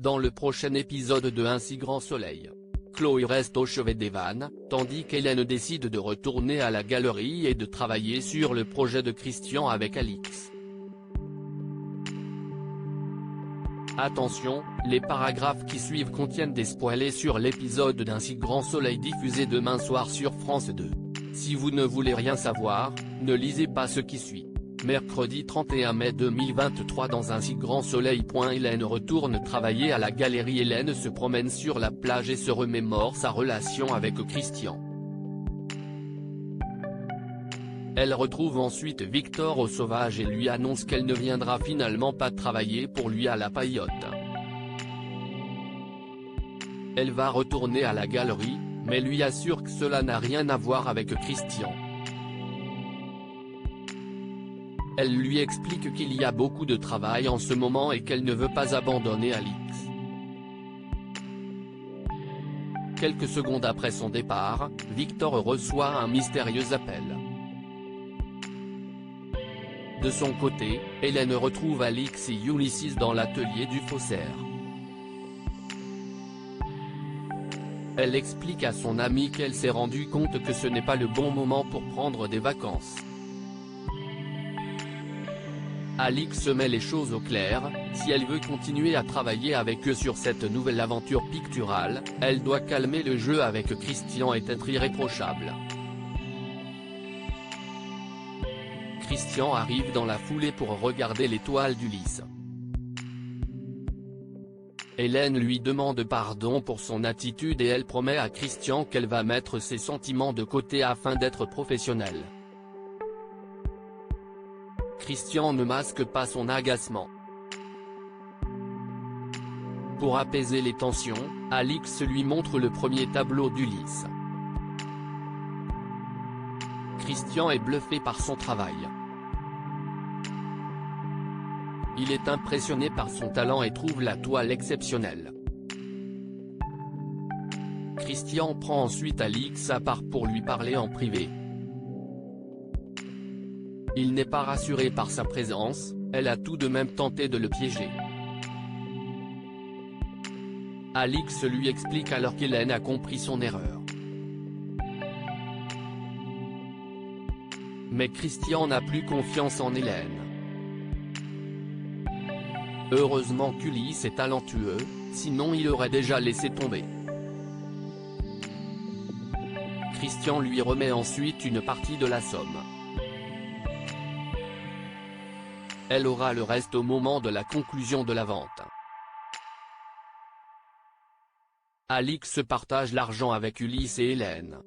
Dans le prochain épisode de Un si grand soleil, Chloé reste au chevet d'Evan, tandis qu'Hélène décide de retourner à la galerie et de travailler sur le projet de Christian avec Alix. Attention, les paragraphes qui suivent contiennent des spoilers sur l'épisode d'Un si grand soleil diffusé demain soir sur France 2. Si vous ne voulez rien savoir, ne lisez pas ce qui suit. Mercredi 31 mai 2023 dans Un si grand soleil. Hélène retourne travailler à la galerie. Hélène se promène sur la plage et se remémore sa relation avec Christian. Elle retrouve ensuite Victor au sauvage et lui annonce qu'elle ne viendra finalement pas travailler pour lui à la paillote. Elle va retourner à la galerie, mais lui assure que cela n'a rien à voir avec Christian. Elle lui explique qu'il y a beaucoup de travail en ce moment et qu'elle ne veut pas abandonner Alix. Quelques secondes après son départ, Victor reçoit un mystérieux appel. De son côté, Hélène retrouve Alix et Ulysses dans l'atelier du faussaire. Elle explique à son amie qu'elle s'est rendue compte que ce n'est pas le bon moment pour prendre des vacances. Alix met les choses au clair, si elle veut continuer à travailler avec eux sur cette nouvelle aventure picturale, elle doit calmer le jeu avec Christian et être irréprochable. Christian arrive dans la foulée pour regarder les toiles d'Ulysse. Hélène lui demande pardon pour son attitude et elle promet à Christian qu'elle va mettre ses sentiments de côté afin d'être professionnelle. Christian ne masque pas son agacement. Pour apaiser les tensions, Alix lui montre le premier tableau d'Ulysse. Christian est bluffé par son travail. Il est impressionné par son talent et trouve la toile exceptionnelle. Christian prend ensuite Alix à part pour lui parler en privé. Il n'est pas rassuré par sa présence, elle a tout de même tenté de le piéger. Alix lui explique alors qu'Hélène a compris son erreur. Mais Christian n'a plus confiance en Hélène. Heureusement qu'Ulysse est talentueux, sinon il aurait déjà laissé tomber. Christian lui remet ensuite une partie de la somme. Elle aura le reste au moment de la conclusion de la vente. Alix partage l'argent avec Ulysse et Hélène.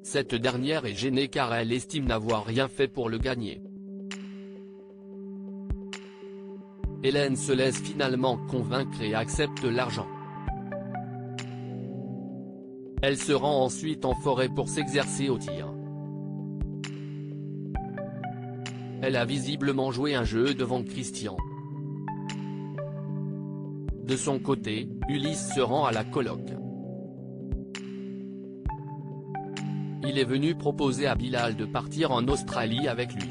Cette dernière est gênée car elle estime n'avoir rien fait pour le gagner. Hélène se laisse finalement convaincre et accepte l'argent. Elle se rend ensuite en forêt pour s'exercer au tir. Elle a visiblement joué un jeu devant Christian. De son côté, Ulysse se rend à la colloque. Il est venu proposer à Bilal de partir en Australie avec lui.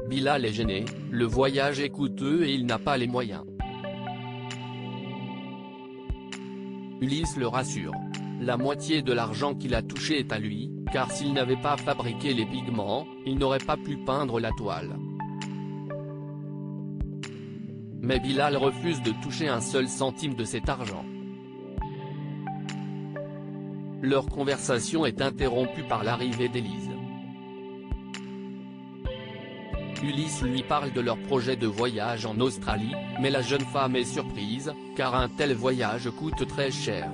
Bilal est gêné, le voyage est coûteux et il n'a pas les moyens. Ulysse le rassure. La moitié de l'argent qu'il a touché est à lui, car s'il n'avait pas fabriqué les pigments, il n'aurait pas pu peindre la toile. Mais Bilal refuse de toucher un seul centime de cet argent. Leur conversation est interrompue par l'arrivée d'Élise. Ulysse lui parle de leur projet de voyage en Australie, mais la jeune femme est surprise, car un tel voyage coûte très cher.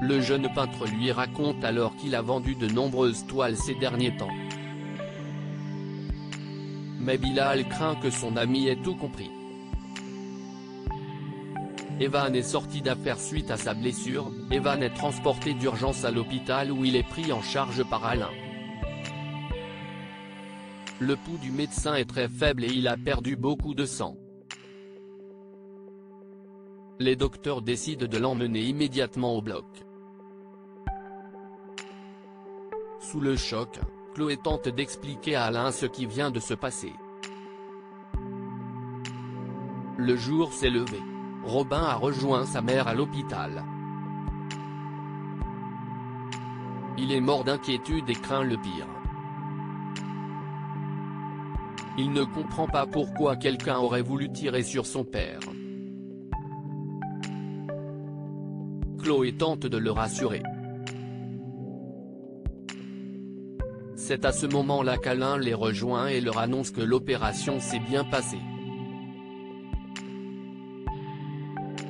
Le jeune peintre lui raconte alors qu'il a vendu de nombreuses toiles ces derniers temps. Mais Bilal craint que son ami ait tout compris. Evan est sorti d'affaire suite à sa blessure. Evan est transporté d'urgence à l'hôpital où il est pris en charge par Alain. Le pouls du médecin est très faible et il a perdu beaucoup de sang. Les docteurs décident de l'emmener immédiatement au bloc. Sous le choc, Chloé tente d'expliquer à Alain ce qui vient de se passer. Le jour s'est levé. Robin a rejoint sa mère à l'hôpital. Il est mort d'inquiétude et craint le pire. Il ne comprend pas pourquoi quelqu'un aurait voulu tirer sur son père. Chloé tente de le rassurer. C'est à ce moment-là qu'Alain les rejoint et leur annonce que l'opération s'est bien passée.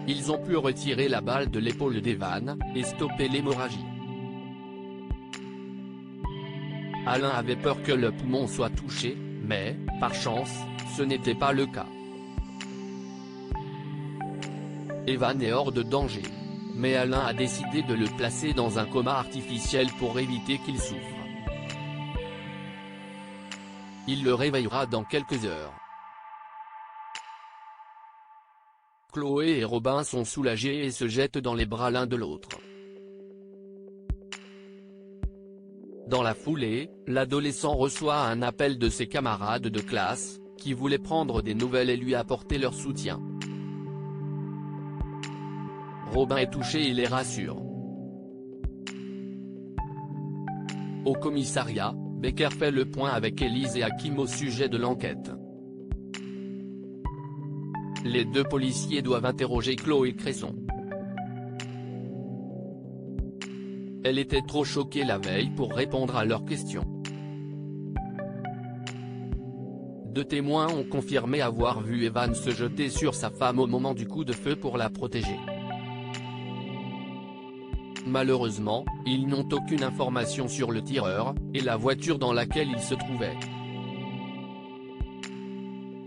Ils ont pu retirer la balle de l'épaule d'Evan, et stopper l'hémorragie. Alain avait peur que le poumon soit touché, mais, par chance, ce n'était pas le cas. Evan est hors de danger. Mais Alain a décidé de le placer dans un coma artificiel pour éviter qu'il souffre. Il le réveillera dans quelques heures. Chloé et Robin sont soulagés et se jettent dans les bras l'un de l'autre. Dans la foulée, l'adolescent reçoit un appel de ses camarades de classe, qui voulaient prendre des nouvelles et lui apporter leur soutien. Robin est touché et les rassure. Au commissariat, Becker fait le point avec Élise et Hakim au sujet de l'enquête. Les deux policiers doivent interroger Chloé Cresson. Elle était trop choquée la veille pour répondre à leurs questions. Deux témoins ont confirmé avoir vu Evan se jeter sur sa femme au moment du coup de feu pour la protéger. Malheureusement, ils n'ont aucune information sur le tireur, et la voiture dans laquelle il se trouvait.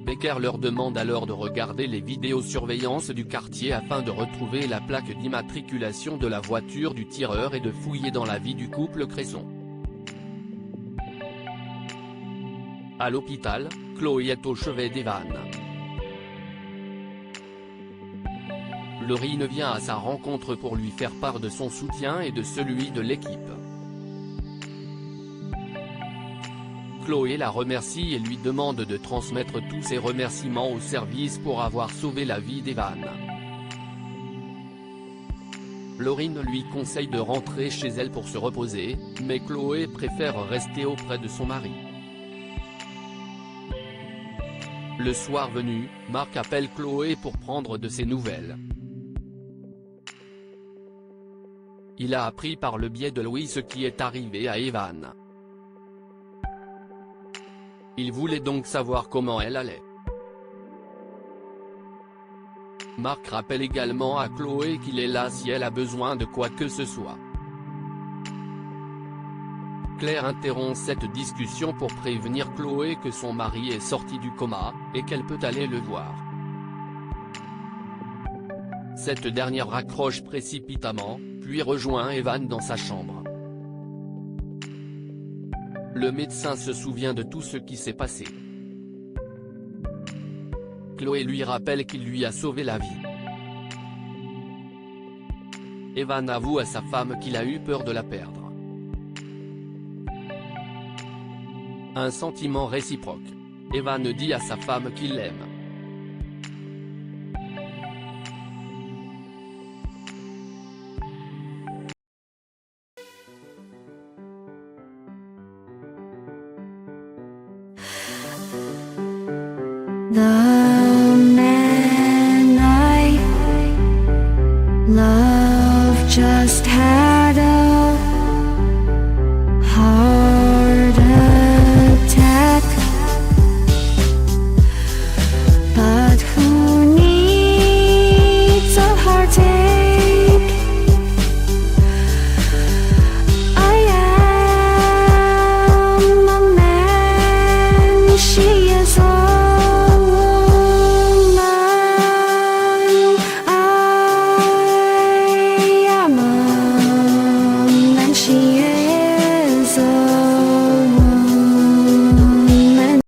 Becker leur demande alors de regarder les vidéosurveillance du quartier afin de retrouver la plaque d'immatriculation de la voiture du tireur et de fouiller dans la vie du couple Cresson. À l'hôpital, Chloé est au chevet d'Evan. Lorine vient à sa rencontre pour lui faire part de son soutien et de celui de l'équipe. Chloé la remercie et lui demande de transmettre tous ses remerciements au service pour avoir sauvé la vie d'Evan. Lorine lui conseille de rentrer chez elle pour se reposer, mais Chloé préfère rester auprès de son mari. Le soir venu, Marc appelle Chloé pour prendre de ses nouvelles. Il a appris par le biais de Louis ce qui est arrivé à Evan. Il voulait donc savoir comment elle allait. Marc rappelle également à Chloé qu'il est là si elle a besoin de quoi que ce soit. Claire interrompt cette discussion pour prévenir Chloé que son mari est sorti du coma, et qu'elle peut aller le voir. Cette dernière raccroche précipitamment, puis rejoint Evan dans sa chambre. Le médecin se souvient de tout ce qui s'est passé. Chloé lui rappelle qu'il lui a sauvé la vie. Evan avoue à sa femme qu'il a eu peur de la perdre. Un sentiment réciproque. Evan dit à sa femme qu'il l'aime. 나